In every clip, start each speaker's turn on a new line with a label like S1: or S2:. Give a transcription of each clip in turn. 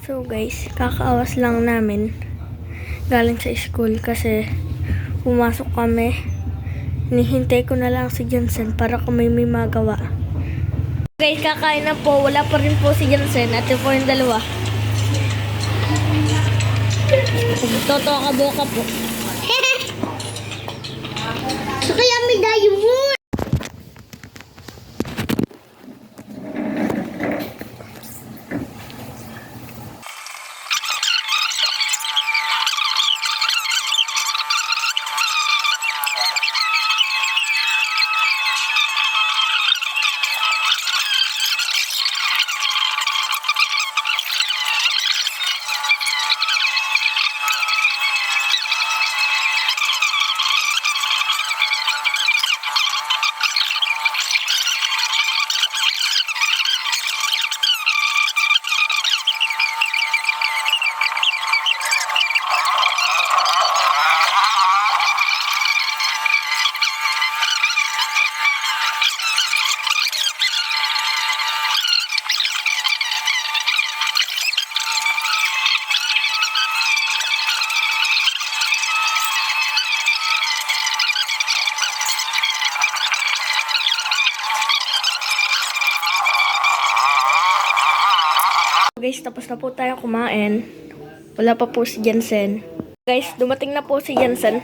S1: So guys, kakaawas lang namin galing sa school kasi pumasok kami. Nihintay ko na lang si Johnson para kami may magawa. Guys, kakain na po. Wala pa rin po si Johnson at po yung dalawa. Totoo ka boka po.
S2: So kaya may dayo mo.
S1: Guys, tapos na po tayo kumain. Wala pa po si Jensen. Guys, dumating na po si Jensen.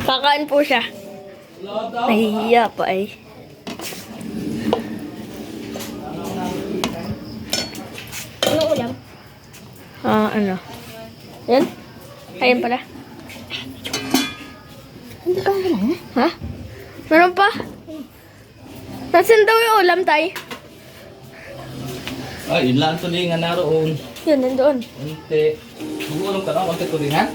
S1: Kakain po siya. Nahihiya pa eh.
S2: Ano ulam?
S1: Ano? Yan? Ayan pala.
S2: Hindi ka ulam na?
S1: Ha? Meron pa? Nasaan daw yung ulam, tay?
S3: Ay, yun lang ito din nga naroon.
S1: Yun, nandoon.
S3: Unti. Mag-uulong ka na, unti ko din ha?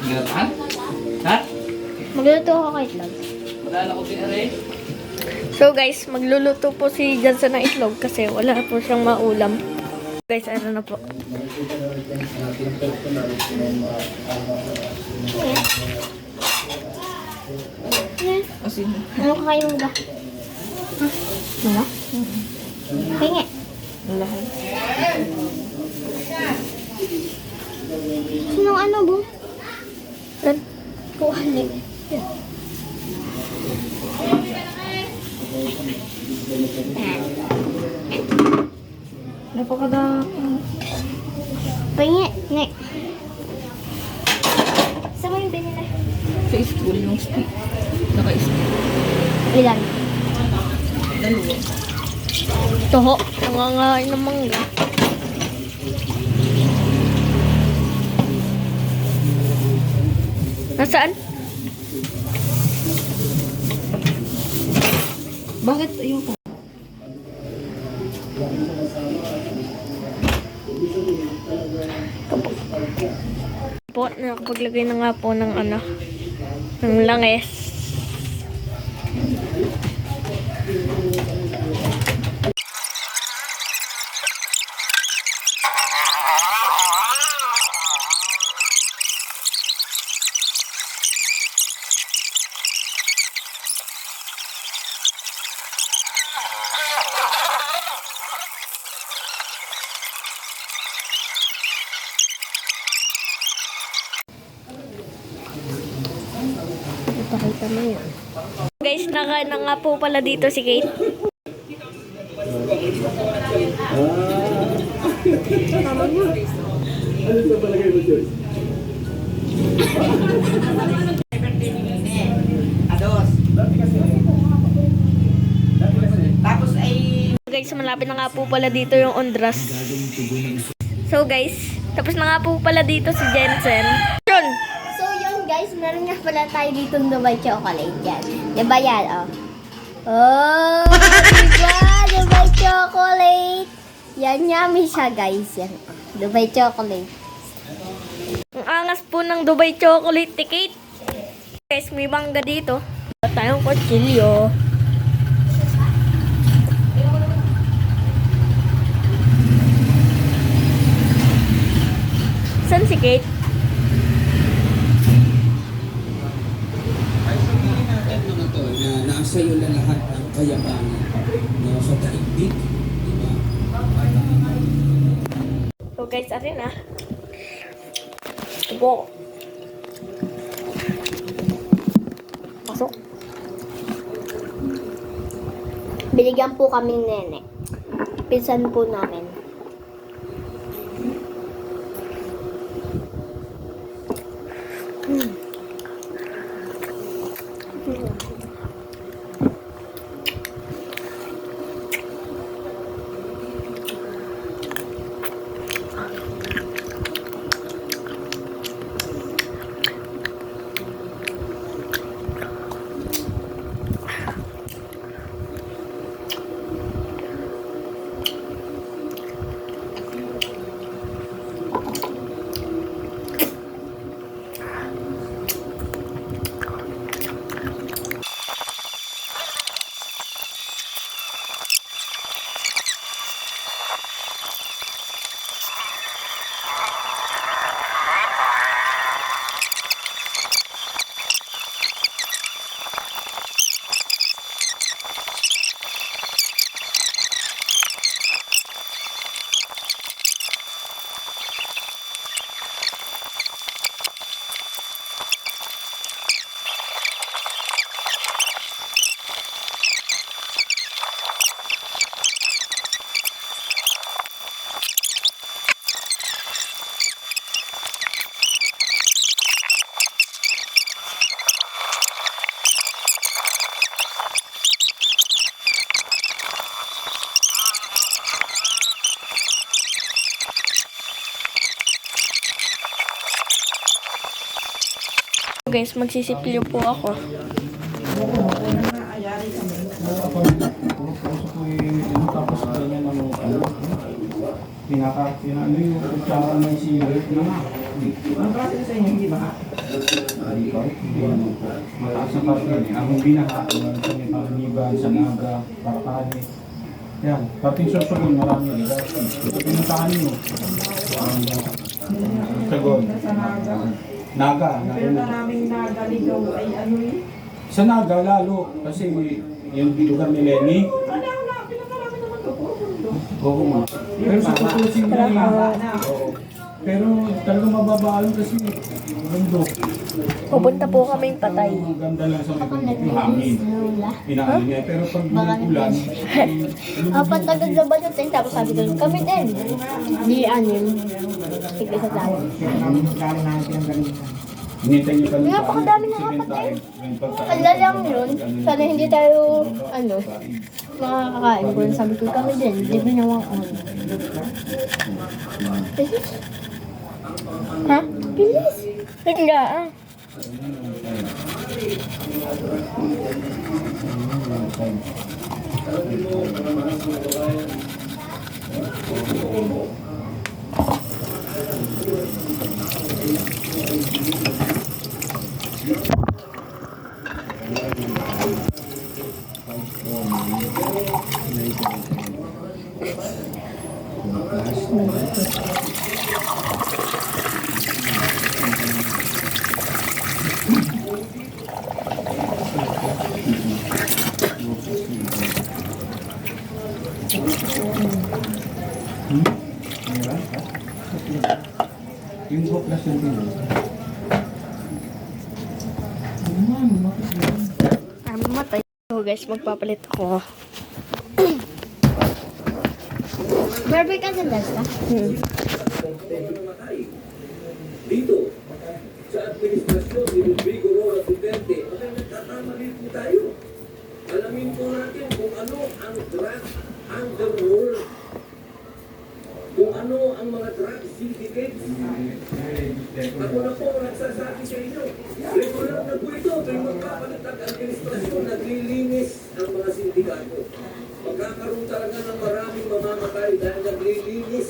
S3: Ginatan? Ha?
S2: Magluluto ako kay itlog.
S3: Madala ko din aray.
S1: So guys, magluluto po si Jensen ng itlog kasi wala po siyang maulam. Guys, ano na po.
S3: Asin.
S2: Ano kakain mo ba? Wala? Kaya
S1: Wala.
S2: Sinong ano bo?
S1: Yan.
S2: Kuhali.
S1: Napakadami.
S2: Kaya nga. Saan mo yung binila?
S3: Sa school yung stick. Naka-stick.
S2: Ilan?
S3: Dalawa.
S1: Toho. Nangangain ng mangga. Nasaan?
S3: Bakit ayoko?
S1: Po, nakapaglagay na nga po ng ano, ng langis. Ipakita mo yun. Guys, nakain na nga po pala dito si Kate. Tama mo.
S4: Tapos ay
S1: Guys, malapit na nga po pala dito yung Ondras. So guys, tapos na nga po pala dito si Jensen. Yun!
S2: So yun guys, meron nga pala tayo dito ng Dubai chocolate yan. Diba yan, oh? Oh, diba? Dubai chocolate. Yan, yummy siya guys. Yan, Dubai chocolate.
S1: Ang angas po ng Dubai chocolate ticket. Guys, may bangga dito. Wala tayong kutsilyo. Saan si Kate?
S4: nasa iyo na lahat ng kayabangan na sa daigdig, di ba?
S1: guys, arin ah. Bo. Pasok.
S2: Binigyan po kaming nene. Pinsan po namin.
S1: Guys, magsisipilyo po ako.
S4: Tapos ganyan ang pinaka-ano yung kutsara ng sirit na nga. Ang klase sa inyo, hindi ba? Mataas na parte yun. Ang binaha, sa may panginiban, sa naga, parakani. Yan, parting susunod, marami nila. Ito pinuntahan nyo. Sagon. Naga.
S5: Pero maraming nagaligaw ay ano yun?
S4: Sa Naga lalo, kasi yung lugar ni Lenny.
S5: Pinakarami naman ito.
S4: Oo nga. Pero sa tutusin nila, pero talagang mababaan kasi mundo.
S1: Pupunta po kaming patay.
S4: Ang ganda lang sa yung hangin.
S2: Lola.
S4: Inaano niya. Pero pag ulan,
S2: Apat na ganda ba yung tapos sabi ko, kami din. Di anim. Tigil sa tayo.
S4: hinintay niyo pa rin
S2: Napakadami ng apat eh. Kala lang yun. Sana hindi tayo, makakakain ko. Sabi ko, kami din. Di binawa ko. Bilis. Ha? Bilis.
S1: Bigla ah.
S4: Yung buklas yung pinag.
S1: I'm matay. So guys, magpapalit ako.
S2: Barbie ka sandals ka?
S6: Dito, sa administrasyon ni Rodrigo Roa Duterte, nagtatamali po tayo. Alamin po natin kung ano ang drug underworld. Kung ano ang mga drug syndicates. Ako na po nagsasabi sa inyo. Regular na po ito. Kaya magpapalit ang administrasyon, naglilinis ang mga sindikato. Magkakaroon talaga ng maraming mamamatay dahil naglilinis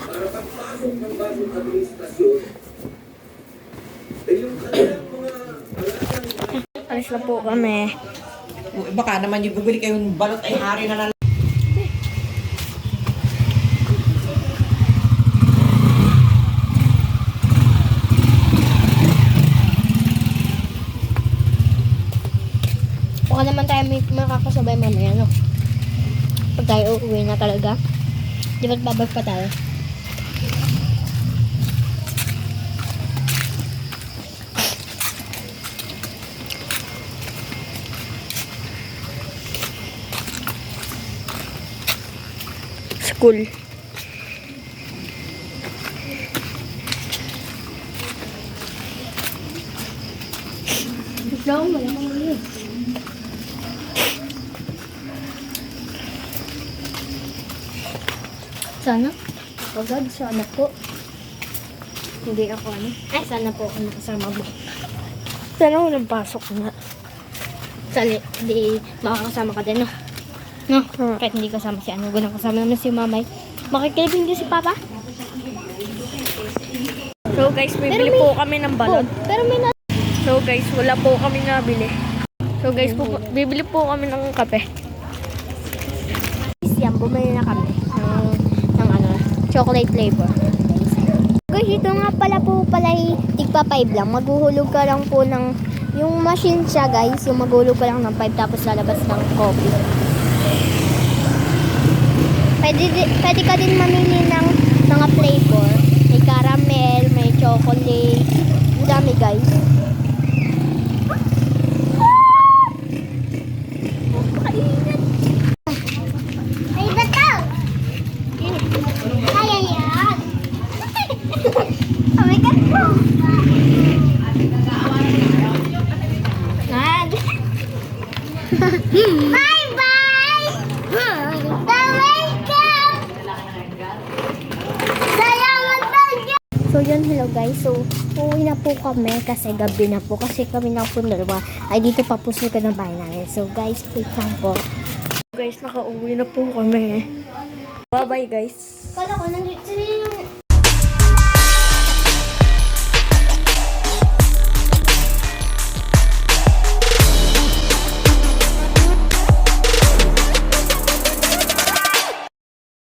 S6: para pagpasok ng bagong administrasyon. Eh yung kanilang mga alagang
S1: Alis na po kami.
S5: Baka naman yung bibili kayong balot ay hari na lang.
S2: Baka naman tayo may makakasabay mamaya, no? Pag tayo uuwi na talaga. Di ba't babag pa tayo?
S1: school.
S2: Ikaw, wala kang ulit. Sana? Agad, sana po. Hindi ako ano. Ay, sana po ako nakasama mo.
S1: Sana walang pasok na.
S2: Sali, hindi makakasama ka din, no? No? Kahit hindi kasama si ano, gulang kasama naman si mamay. Makikilibing din si papa?
S1: So guys, bibili po kami ng balot.
S2: Pero may na...
S1: So guys, wala po kami nabili. So guys, bibili po kami ng kape.
S2: Yan, bumili na kami ng ano, chocolate flavor. Guys, ito nga pala po pala tigpa 5 lang. Maghuhulog ka lang po ng yung machine siya, guys. Yung maghulog ka lang ng 5 tapos lalabas ng coffee. Pwede ka din mamili ng mga flavor. May caramel, may chocolate. Ang dami, guys. Ay, bataw! Kaya yan! Oh my God po! Bye-bye! Welcome! Salamat talaga! So yun, hello guys. So, uuwi na po kami kasi gabi na po. Kasi kami na po dalawa ay dito pa po sa ng bahay namin. So guys, wait lang po.
S1: Guys, nakauwi na po kami. Bye-bye guys.
S2: Kala ko, nandito yung